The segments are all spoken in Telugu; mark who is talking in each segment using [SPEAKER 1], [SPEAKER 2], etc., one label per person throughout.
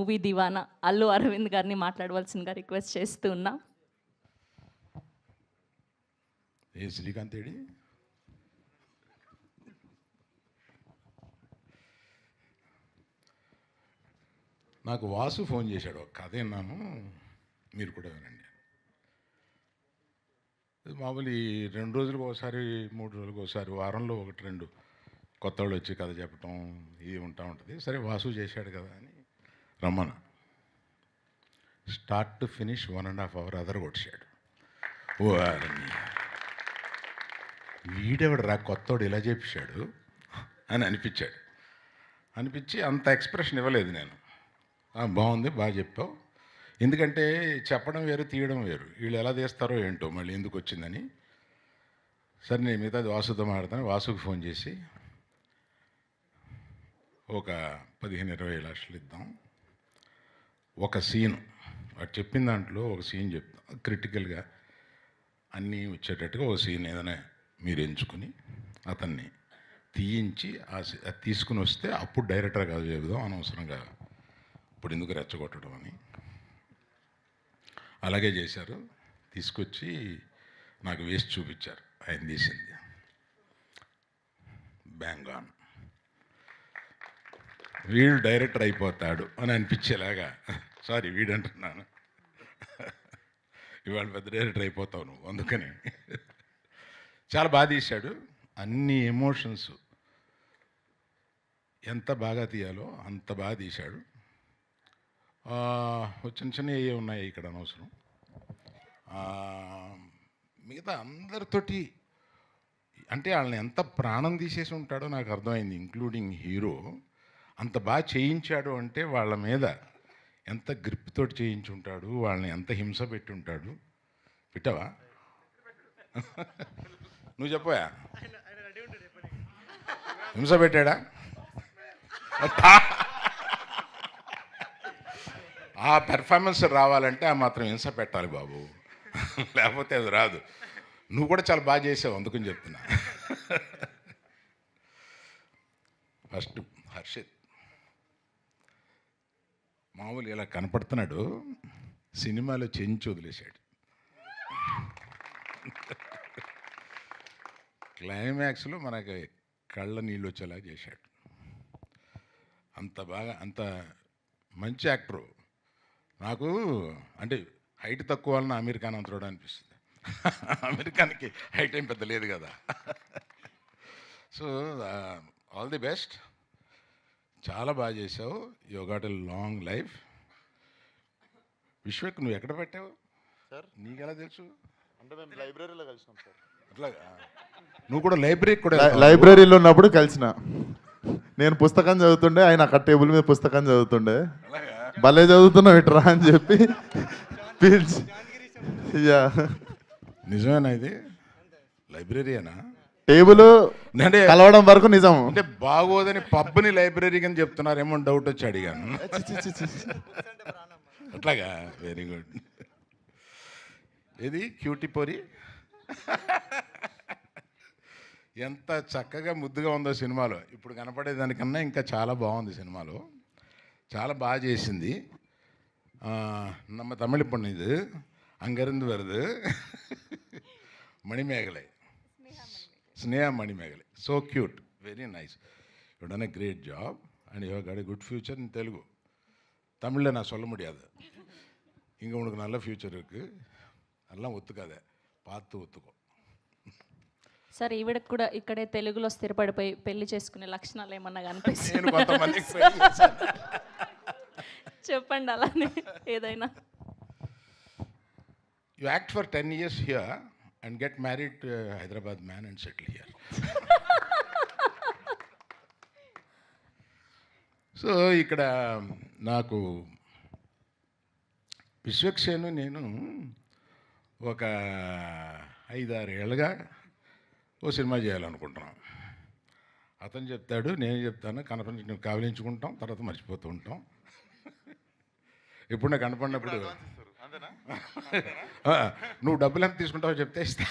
[SPEAKER 1] మూవీ దివానా అల్లు అరవింద్ గారిని మాట్లాడవలసిందిగా రిక్వెస్ట్ చేస్తూ ఉన్నా.
[SPEAKER 2] ఏ శ్రీకాంత్ ఏడి? నాకు వాసు ఫోన్ చేశాడు, ఒక కథ విన్నాను, మీరు కూడా వినండి. మామూలు ఈ 2 రోజులకు ఒకసారి 3 రోజులకు ఒకసారి వారంలో 1-2 కొత్త వాళ్ళు వచ్చి కథ చెప్పటం ఇది ఉంటుంది. సరే వాసు చేశాడు కదా అని రమ్మన. స్టార్ట్ టు ఫినిష్ 1.5 hour అదర కొట్టాడు. ఓ వీడెవడు రా కొత్తోడు ఇలా చెప్పాడు అని అనిపించి అంత ఎక్స్ప్రెషన్ ఇవ్వలేదు నేను. బాగుంది, బాగా చెప్పావు. ఎందుకంటే చెప్పడం వేరు, తీయడం వేరు. వీళ్ళు ఎలా తీస్తారో ఏంటో, మళ్ళీ ఎందుకు వచ్చిందని. సరే నేను మిగతాది వాసుతో మాట్లాడతాను. వాసుకు ఫోన్ చేసి ఒక 15-20 లక్షలు ఇద్దాం, ఒక సీను వాడు చెప్పిన దాంట్లో ఒక సీన్ చెప్తాం, క్రిటికల్గా అన్నీ వచ్చేటట్టుగా ఒక సీన్ ఏదైనా మీరు ఎంచుకుని అతన్ని తీయించి అది తీసుకుని వస్తే అప్పుడు డైరెక్టర్ కాదు చెబుదాం, అనవసరంగా ఇప్పుడు ఎందుకు రెచ్చగొట్టడం అని. అలాగే చేశారు. తీసుకొచ్చి నాకు వేసి చూపించారు, ఆయన తీసింది. Bang on. వీడు డైరెక్టర్ అయిపోతాడు అని అనిపించేలాగా, సారీ వీడంటున్నాను, ఇవాళ పెద్ద డైరెక్టర్ అయిపోతావు నువ్వు, అందుకని. చాలా బాగా తీశాడు. అన్ని ఎమోషన్స్ ఎంత బాగా తీయాలో అంత బాగా తీశాడు. చిన్న చిన్న ఏ ఉన్నాయి ఇక్కడ అనవసరం. మిగతా అందరితోటి అంటే వాళ్ళని ఎంత ప్రాణం తీసేసి ఉంటాడో నాకు అర్థమైంది, ఇంక్లూడింగ్ హీరో. అంత బాగా చేయించాడు అంటే వాళ్ళ మీద ఎంత గ్రిప్ తోటి చేయించి ఉంటాడు, వాళ్ళని ఎంత హింస పెట్టి ఉంటాడు. పెట్టావా? నువ్వు చెప్పవా? హింస పెట్టాడా? ఆ పెర్ఫార్మెన్స్ రావాలంటే ఆ మాత్రం హింస పెట్టాలి బాబు, లేకపోతే అది రాదు. నువ్వు కూడా చాలా బాగా చేసావు, అందుకని చెప్తున్నా. ఫస్ట్ హర్షిత్ మామూలు ఇలా కనపడుతున్నాడు, సినిమాలో చెంచి వదిలేశాడు. క్లైమాక్స్లో మనకి కళ్ళ నీళ్ళు వచ్చేలా చేశాడు. అంత బాగా, అంత మంచి యాక్టరు. నాకు అంటే హైట్ తక్కువ వలన అమీర్ ఖాన్ అంతడు అనిపిస్తుంది. అమీర్ ఖాన్కి హైట్ ఏం పెద్ద లేదు కదా. సో ఆల్ ది బెస్ట్, చాలా బాగా చేసావు. You got a long life. Vishwak నువ్వు ఎక్కడ పెట్టావు
[SPEAKER 3] సార్?
[SPEAKER 2] నీకెలా తెలుసు?
[SPEAKER 3] అంటే మేము లైబ్రరీలో కలిసినాం సార్.
[SPEAKER 2] అట్లాగా? నువ్వు కూడా లైబ్రరీకి కూడా
[SPEAKER 3] లైబ్రరీలో ఉన్నప్పుడు కలిసిన. నేను పుస్తకం చదువుతుండే, ఆయన అక్కడ టేబుల్ మీద పుస్తకం చదువుతుండే. భలే చదువుతున్నావు ఇట్రా అని చెప్పి పిలిచి.
[SPEAKER 2] నిజమేనా ఇది? లైబ్రరీనా?
[SPEAKER 3] టేబుల్
[SPEAKER 2] అంటే
[SPEAKER 3] కలవడం వరకు నిజం.
[SPEAKER 2] అంటే బాగోదని పబ్ని లైబ్రరీ అని చెప్తున్నారేమో డౌట్ వచ్చి అడిగాను. అట్లాగా? Very good. ఇది క్యూటీ పొరి ఎంత చక్కగా ముద్దుగా ఉందో సినిమాలో. ఇప్పుడు కనపడేదానికన్నా ఇంకా చాలా బాగుంది సినిమాలో, చాలా బాగా చేసింది. நம்ம தமிழ் பொண்ணு இது, அங்கேருந்து வருது. Manimekalai, Sneha Manimekalai. So cute, very nice. You done a great job and you have got a good future in Telugu. தமிழில் நான் சொல்ல முடியாது. இங்கே உனக்கு நல்ல ஃப்யூச்சர் இருக்குது, அதெல்லாம் ஒத்துக்காத, பார்த்து ஒத்துக்கோ.
[SPEAKER 1] సార్ ఈవిడకు కూడా ఇక్కడే తెలుగులో స్థిరపడిపోయి పెళ్లి చేసుకునే లక్షణాలు ఏమన్నా కనిపిస్తాయి?
[SPEAKER 2] నేను కొంతమందికి
[SPEAKER 1] చెప్పండి అలానే ఏదైనా.
[SPEAKER 2] You act for 10 years here and get married to a Hyderabad man and settle here. So ఇక్కడ నాకు విశ్వక్సేను నేను ఒక 5-6 ఏళ్ళుగా ఓ సినిమా చేయాలనుకుంటున్నాం. అతను చెప్తాడు, నేను చెప్తాను, కనపడి కావలించుకుంటాం, తర్వాత మర్చిపోతూ ఉంటాం. ఇప్పుడు నాకు కనపడినప్పుడు నువ్వు డబ్బులు ఎంత తీసుకుంటావో చెప్తే ఇస్తా.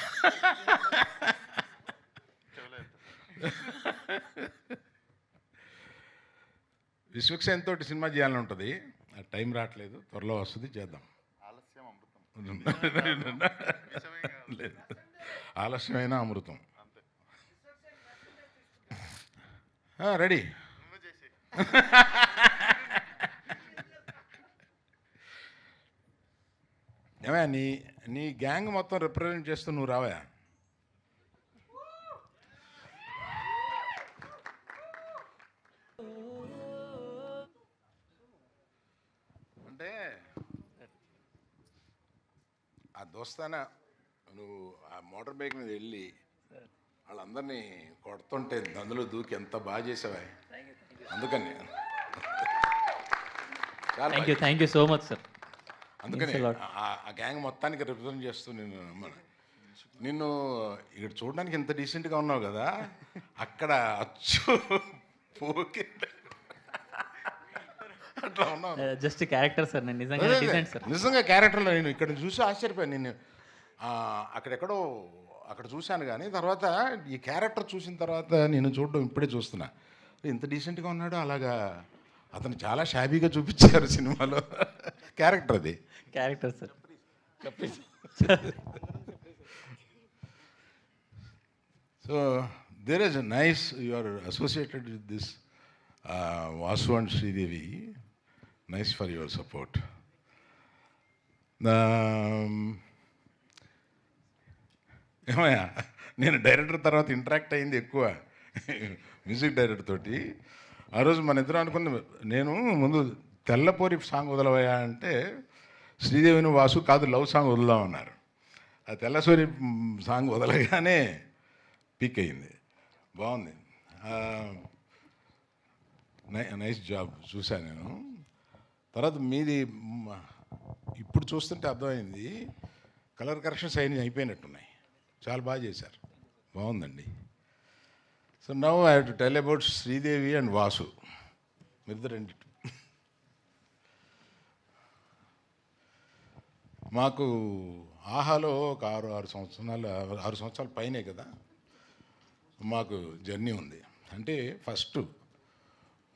[SPEAKER 2] విశ్వక్సేన్ తోటి సినిమా చేయాలని ఉంటుంది. ఆ టైం రావట్లేదు, త్వరలో వస్తుంది, చేద్దాం. లేదు, ఆలస్యమైన అమృతం. రెడీ. ఏమయ్యా నీ గ్యాంగ్ మొత్తం రిప్రజెంట్ చేస్తూ నువ్వు రావా? అంటే ఆ దోస్తానా నువ్వు ఆ మోటార్ బైక్ మీద వెళ్ళి వాళ్ళందరినీ కొడుతుంటే అందులో దూకి ఎంత బాగా చేసావా, అందుకని
[SPEAKER 4] thank you so much sir.
[SPEAKER 2] అందుకని ఆ గ్యాంగ్ మొత్తానికి రిప్రజెంట్ చేస్తూ నిన్ను ఇక్కడ చూడడానికి ఇంత డీసెంట్గా ఉన్నావు కదా, అక్కడ అచ్చు పోకి అట్లా ఉన్నావు.
[SPEAKER 4] జస్ట్ క్యారెక్టర్ సార్, నేను నిజంగా డీసెంట్ సార్.
[SPEAKER 2] నిజంగా క్యారెక్టర్లో నేను ఇక్కడ చూసి ఆశ్చర్యపోయాను. నేను అక్కడెక్కడో అక్కడ చూశాను, కానీ తర్వాత ఈ క్యారెక్టర్ చూసిన తర్వాత నేను చూడడం ఇప్పుడే చూస్తున్నా, ఇంత డీసెంట్గా ఉన్నాడు. అలాగా అతను చాలా షాబీగా చూపించారు సినిమాలో. క్యారెక్టర్ అది
[SPEAKER 4] character sir.
[SPEAKER 2] So there is a nice you are associated with this Vasu and Sridevi. Nice for your support. ఏమయ్యా, నేను డైరెక్టర్ తర్వాత ఇంటరాక్ట్ అయింది ఎక్కువ మ్యూజిక్ డైరెక్టర్ తోటి. ఆ రోజు మన ఇద్దరు అనుకున్న, నేను ముందు తెల్లపోరి సాంగ్ వదలవయా అంటే శ్రీదేవిని వాసు కాదు లవ్ సాంగ్ వదులుదామన్నారు. ఆ తెల్లసూరి సాంగ్ వదలగానే పీక్ అయింది, బాగుంది. నైస్ జాబ్ చూశాను నేను. తర్వాత మీది ఇప్పుడు చూస్తుంటే అర్థమైంది, కలర్ కరెక్షన్స్ అయిపోయినట్టున్నాయి, చాలా బాగా చేశారు, బాగుందండి. So now I have to tell about Sridevi and Vasu. మీరిద్దరండి. మాకు ఆహాలో ఒక 6 సంవత్సరాల పైనే కదా మాకు జర్నీ ఉంది. అంటే ఫస్ట్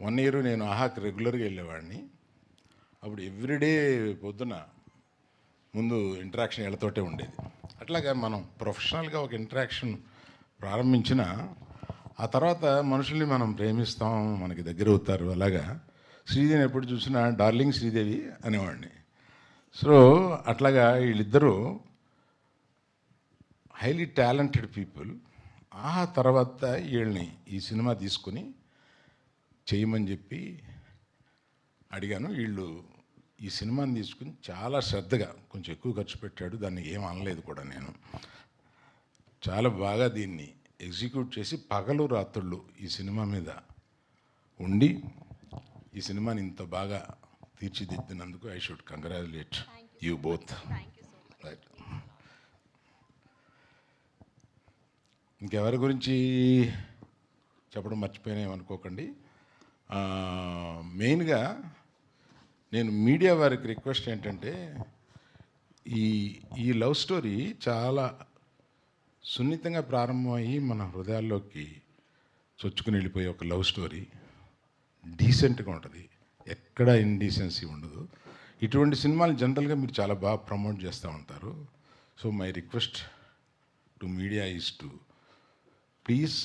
[SPEAKER 2] 1 year నేను ఆహాకి రెగ్యులర్గా వెళ్ళేవాడిని. అప్పుడు ఎవ్రీడే పొద్దున ముందు ఇంటరాక్షన్ వీళ్ళతోటే ఉండేది. అట్లాగా మనం ప్రొఫెషనల్గా ఒక ఇంటరాక్షన్ ప్రారంభించిన ఆ తర్వాత మనుషుల్ని మనం ప్రేమిస్తాం, మనకి దగ్గర అవుతారు. అలాగా శ్రీదేవిని ఎప్పుడు చూసినా డార్లింగ్ శ్రీదేవి అనేవాడిని. సో అట్లాగా వీళ్ళిద్దరూ హైలీ టాలెంటెడ్ పీపుల్. ఆ తర్వాత వీళ్ళని ఈ సినిమా తీసుకుని చేయమని చెప్పి అడిగాను. వీళ్ళు ఈ సినిమాని తీసుకుని చాలా శ్రద్ధగా, కొంచెం ఎక్కువ ఖర్చు పెట్టాడు, దాన్ని ఏం అనలేదు కూడా నేను. చాలా బాగా దీన్ని ఎగ్జిక్యూట్ చేసి పగలు రాత్రుళ్ళు ఈ సినిమా మీద ఉండి ఈ సినిమాని ఇంత బాగా తీర్చిదిద్దినందుకు I should congratulate you both. Right. ఇంకెవరి గురించి చెప్పడం మర్చిపోయినామనుకోకండి. మెయిన్గా నేను మీడియా వారికి రిక్వెస్ట్ ఏంటంటే, ఈ లవ్ స్టోరీ చాలా సున్నితంగా ప్రారంభమయ్యి మన హృదయాల్లోకి చొచ్చుకుని వెళ్ళిపోయే ఒక లవ్ స్టోరీ. డీసెంట్గా ఉంటుంది, ఎక్కడ ఇండీసెన్సీ ఉండదు. ఇటువంటి సినిమాలు జనరల్గా మీరు చాలా బాగా ప్రమోట్ చేస్తూ ఉంటారు. So my request to media is to please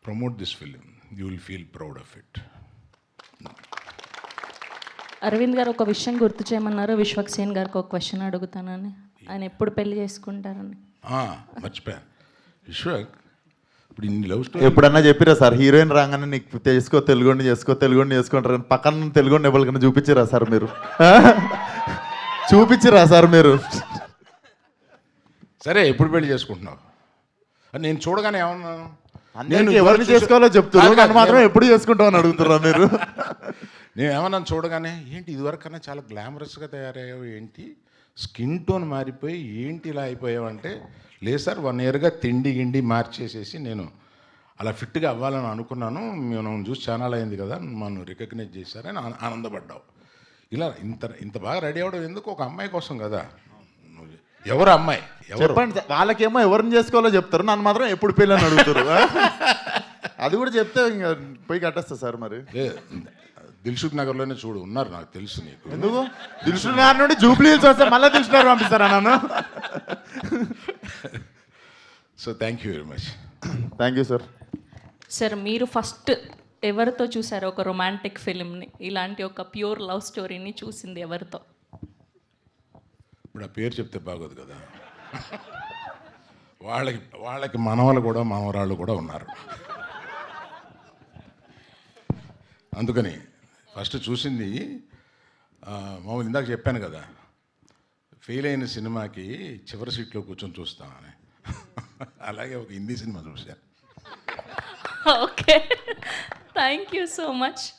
[SPEAKER 2] promote this film. You will feel proud of it.
[SPEAKER 1] Arvind గారు ఒక విషయం గుర్తు చేయమన్నారు. విశ్వక్సేన్ గారికి ఒక క్వశ్చన్ అడుగుతానని. ఆయన ఎప్పుడు పెళ్లి చేసుకుంటారని.
[SPEAKER 2] మర్చిపోయాను. విశ్వక్, ఇప్పుడు ఇన్ని లవ్ స్టోరీ
[SPEAKER 3] ఎప్పుడన్నా చెప్పిరా సార్, హీరోయిన్ రాగానే నీకు తెలుగుని చేసుకుంటారు కానీ పక్కన తెలుగుని ఎవరికైనా చూపించిరా సార్ మీరు? చూపించిరా సార్ మీరు?
[SPEAKER 2] సరే, ఎప్పుడు పెళ్లి చేసుకుంటున్నావు? నేను చూడగానే ఏమన్నా
[SPEAKER 3] నేను ఎవరిని చేసుకోవాలో చెప్తున్నారు, నన్ను మాత్రం ఎప్పుడు చేసుకుంటావు అని అడుగుతున్నా మీరు?
[SPEAKER 2] నేను ఏమన్నా చూడగానే ఏంటి ఇదివరకన్నా చాలా గ్లామరస్గా తయారయ్యావు, ఏంటి స్కిన్ టోన్ మారిపోయి ఏంటి ఇలా అయిపోయావు అంటే, లేదు సార్ 1 yearగా తిండి గిండి మార్చేసేసి నేను అలా ఫిట్గా అవ్వాలని అనుకున్నాను, మనం చూసి ఛానల్ అయింది కదా, మనం రికగ్నైజ్ చేశారని ఆనందపడ్డావు. ఇలా ఇంత బాగా రెడీ అవ్వడం ఎందుకు? ఒక అమ్మాయి కోసం కదా. ఎవరు అమ్మాయి?
[SPEAKER 3] చెప్పండి. వాళ్ళకేమో ఎవరిని చేసుకోవాలో చెప్తారు, నన్ను మాత్రం ఎప్పుడు పెళ్ళి అని అడుగుతారు. అది కూడా చెప్తే ఇంకా పోయి కట్టేస్తా సార్. మరి
[SPEAKER 2] దిల్సుఖ్ నగర్లోనే చూడు ఉన్నారు, నాకు తెలుసు నీకు.
[SPEAKER 3] ఎందుకు దిల్షుక్ నగర్ నుండి జూబ్లీ హిల్స్ వస్తే మళ్ళీ దిల్షుక్ నగర్ పంపిస్తారా నన్ను?
[SPEAKER 2] So thank you very much.
[SPEAKER 3] Thank you sir.
[SPEAKER 1] Sir మీరు ఫస్ట్ ఎవరితో చూసారు ఒక రొమాంటిక్ ఫిలింని, ఇలాంటి ఒక ప్యూర్ లవ్ స్టోరీని చూసింది ఎవరితో?
[SPEAKER 2] ఇప్పుడు ఆ పేరు చెప్తే బాగోదు కదా. వాళ్ళకి మనవలు కూడా మనవరాళ్ళు కూడా ఉన్నారు. అందుకని ఫస్ట్ చూసింది మామూలు ఇందాక చెప్పాను కదా, ఫెయిల్ అయిన సినిమాకి చివరి సీట్లో కూర్చొని చూస్తామని. అలాగే ఒక హిందీ సినిమా చూశాను.
[SPEAKER 1] Okay, thank you so much.